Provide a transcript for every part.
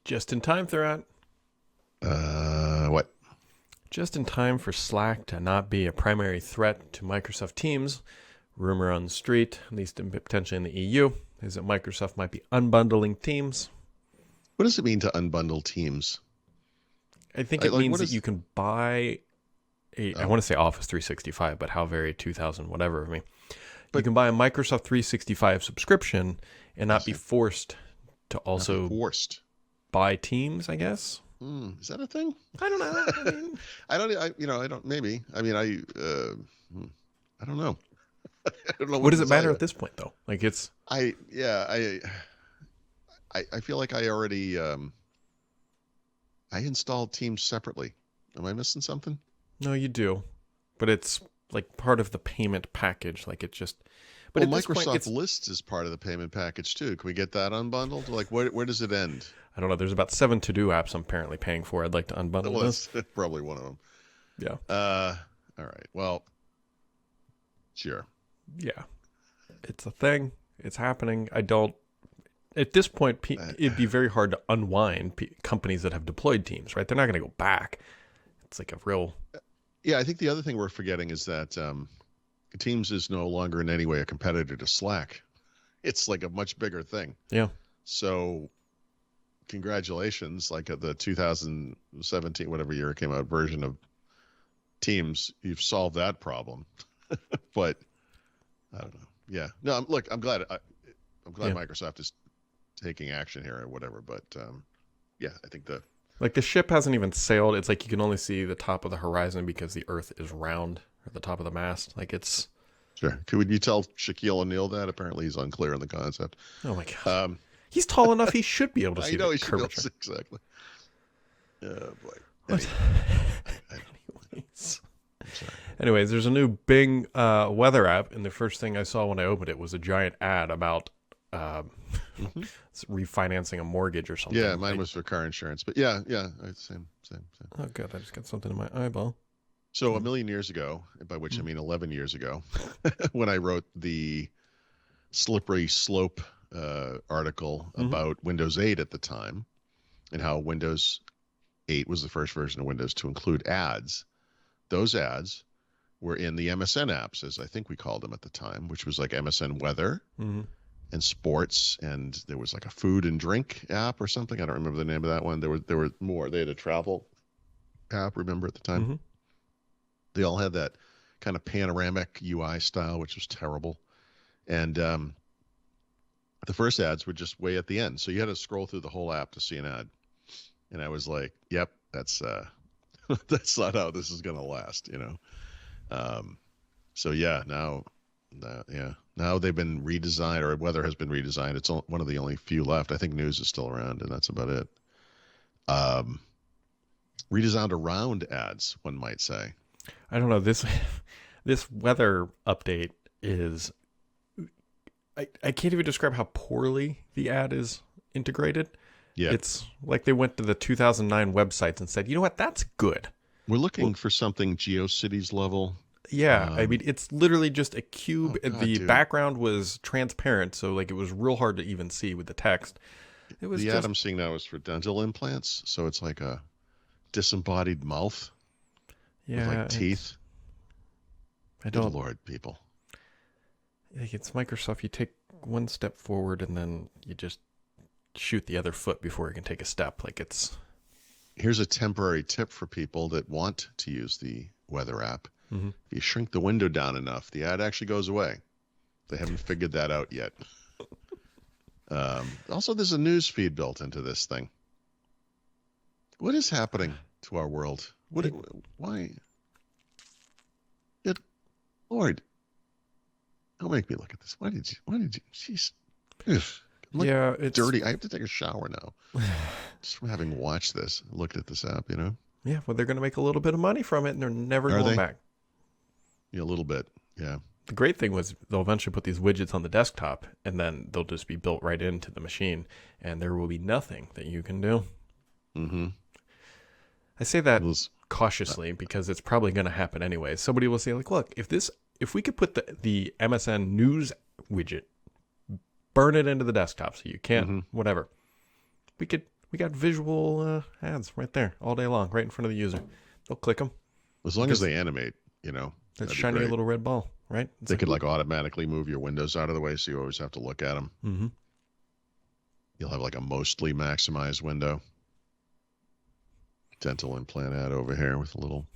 Just in time, Thurrott. What? Just in time for Slack to not be a primary threat to Microsoft Teams. Rumor on the street, at least potentially in the EU, is that Microsoft might be unbundling Teams. What does it mean to unbundle Teams? I think it means that you can buy I want to say Office 365, but how very 2000 whatever of me. But you can buy a Microsoft 365 subscription and not be forced to also buy Teams, I guess. Is that a thing? I don't know. I mean, I don't. Maybe. I mean, I don't know. I don't know. What does it matter at this point, though? Like it's. I feel like I already I installed Teams separately. Am I missing something? No, you do, but it's like part of the payment package. Like it just. But Microsoft Lists is part of the payment package too. Can we get that unbundled? Like, where does it end? I don't know. There's about 7 to-do apps I'm apparently paying for. I'd like to unbundle those. That's probably one of them. Yeah. All right. Well, sure. Yeah. It's a thing. It's happening. At this point, it'd be very hard to unwind companies that have deployed Teams, right? They're not going to go back. It's like a real... Yeah, I think the other thing we're forgetting is that Teams is no longer in any way a competitor to Slack. It's like a much bigger thing. Yeah. So congratulations, like at the 2017, whatever year it came out, version of Teams, you've solved that problem. But I don't know. Yeah. No, I'm glad. I'm glad Microsoft is taking action here or whatever. But yeah, I think the ship hasn't even sailed. It's like you can only see the top of the horizon because the Earth is round, or the top of the mast. Like it's. Sure. Would you tell Shaquille O'Neal that? Apparently, he's unclear on the concept. Oh my god. He's tall enough; he should be able to see. I know he should be able to see, exactly. Oh boy. Anyways, there's a new Bing weather app, and the first thing I saw when I opened it was a giant ad about refinancing a mortgage or something. Yeah, mine was for car insurance, but yeah, same. Oh god, I just got something in my eyeball. So a million years ago, by which I mean 11 years ago, when I wrote the Slippery Slope article about Windows 8 at the time, and how Windows 8 was the first version of Windows to include ads, those ads were in the MSN apps, as I think we called them at the time, which was like MSN Weather and Sports, and there was like a food and drink app or something. I don't remember the name of that one. There were more. They had a travel app, remember, at the time? They all had that kind of panoramic UI style, which was terrible. And the first ads were just way at the end. So you had to scroll through the whole app to see an ad. And I was like, yep, that's not how this is going to last, you know? So yeah, now they've been redesigned, or Weather has been redesigned. It's one of the only few left. I think News is still around, and that's about it. Redesigned around ads, one might say. I don't know. This weather update is... I can't even describe how poorly the ad is integrated. Yeah. It's like they went to the 2009 websites and said, you know what, that's good. We're looking for something GeoCities level. Yeah, I mean, it's literally just a cube. The background was transparent, so like it was real hard to even see with the text. It was the ad I'm seeing now is for dental implants, so it's like a disembodied mouth. Yeah, with like teeth. Good Lord, people. It's Microsoft. You take one step forward and then you just shoot the other foot before you can take a step. Like it's. Here's a temporary tip for people that want to use the weather app. If you shrink the window down enough, the ad actually goes away. They haven't figured that out yet. Also, there's a news feed built into this thing. What is happening to our world? Why? Good Lord. Don't make me look at this. Why did you? Jeez. Yeah, it's dirty. I have to take a shower now. Just from having watched this, looked at this app, you know? Yeah, well, they're going to make a little bit of money from it, and they're never going back. Yeah, a little bit, yeah. The great thing was they'll eventually put these widgets on the desktop, and then they'll just be built right into the machine, and there will be nothing that you can do. I say that cautiously because it's probably going to happen anyway. Somebody will say, like, look, if we could put the MSN News widget, burn it into the desktop so you can't, whatever, we could We got visual ads right there all day long, right in front of the user. They'll click them. As long as they animate, you know. That shiny little red ball, right? They could like automatically move your windows out of the way, so you always have to look at them. Mm-hmm. You'll have like a mostly maximized window. Dental implant ad over here with little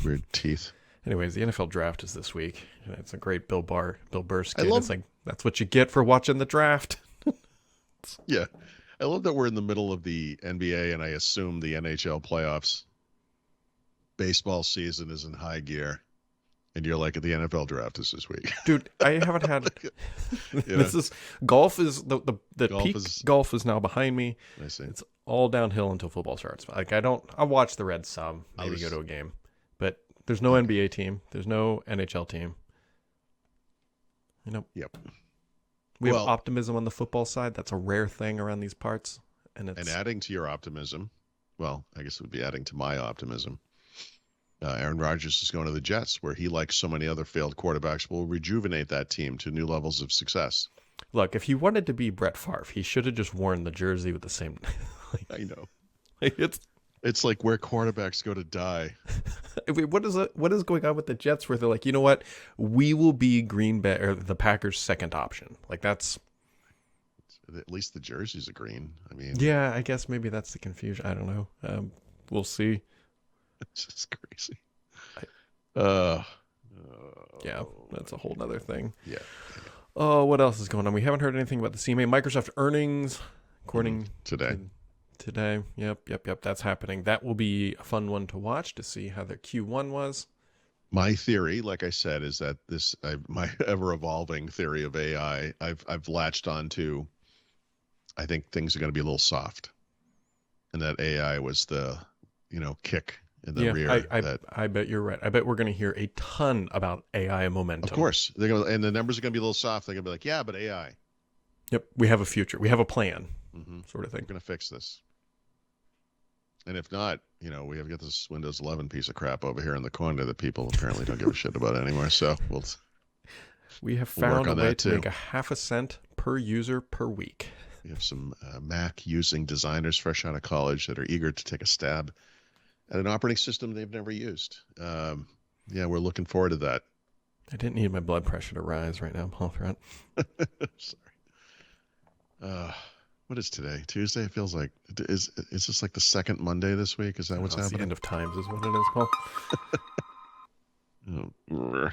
weird teeth. Anyways, the NFL draft is this week. It's a great Bill Burr skit. It's like, that's what you get for watching the draft. Yeah. I love that we're in the middle of the NBA and I assume the NHL playoffs. Baseball season is in high gear. And you're like, the NFL draft is this week. Dude, I haven't had this is golf is the golf is now behind me. I see. It's all downhill until football starts. Like I'll watch the Reds some, maybe go to a game. But there's no NBA team. There's no NHL team. You know. Yep. We have optimism on the football side. That's a rare thing around these parts. And adding to your optimism, well, I guess it would be adding to my optimism. Aaron Rodgers is going to the Jets, where he, like so many other failed quarterbacks, will rejuvenate that team to new levels of success. Look, if he wanted to be Brett Favre, he should have just worn the jersey with the same. I know. It's like where quarterbacks go to die. What is going on with the Jets where they're like, you know what? We will be Green Bay or the Packers' second option. Like that's. At least the jerseys are green. I mean. Yeah, I guess maybe that's the confusion. I don't know. We'll see. It's just crazy. Yeah, that's a whole nother thing. Yeah. Oh, what else is going on? We haven't heard anything about the CMA Microsoft earnings, according today. Today, yep. That's happening. That will be a fun one to watch to see how their Q1 was. My theory, like I said, is that my ever evolving theory of AI. I've latched onto. I think things are going to be a little soft, and that AI was the, kick. In the rear. I bet you're right. I bet we're going to hear a ton about AI momentum. Of course. And the numbers are going to be a little soft. They're going to be like, yeah, but AI. Yep. We have a future. We have a plan, sort of thing. We're going to fix this. And if not, we have got this Windows 11 piece of crap over here in the corner that people apparently don't give a shit about anymore. So we have found a way to make a half a cent per user per week. We have some Mac using designers fresh out of college that are eager to take a stab at an operating system they've never used. We're looking forward to that. I didn't need my blood pressure to rise right now, Paul Threat. Sorry. What is today? Tuesday? It feels like is this like the second Monday this week? Is that what's happening? The end of times is what it is, Paul.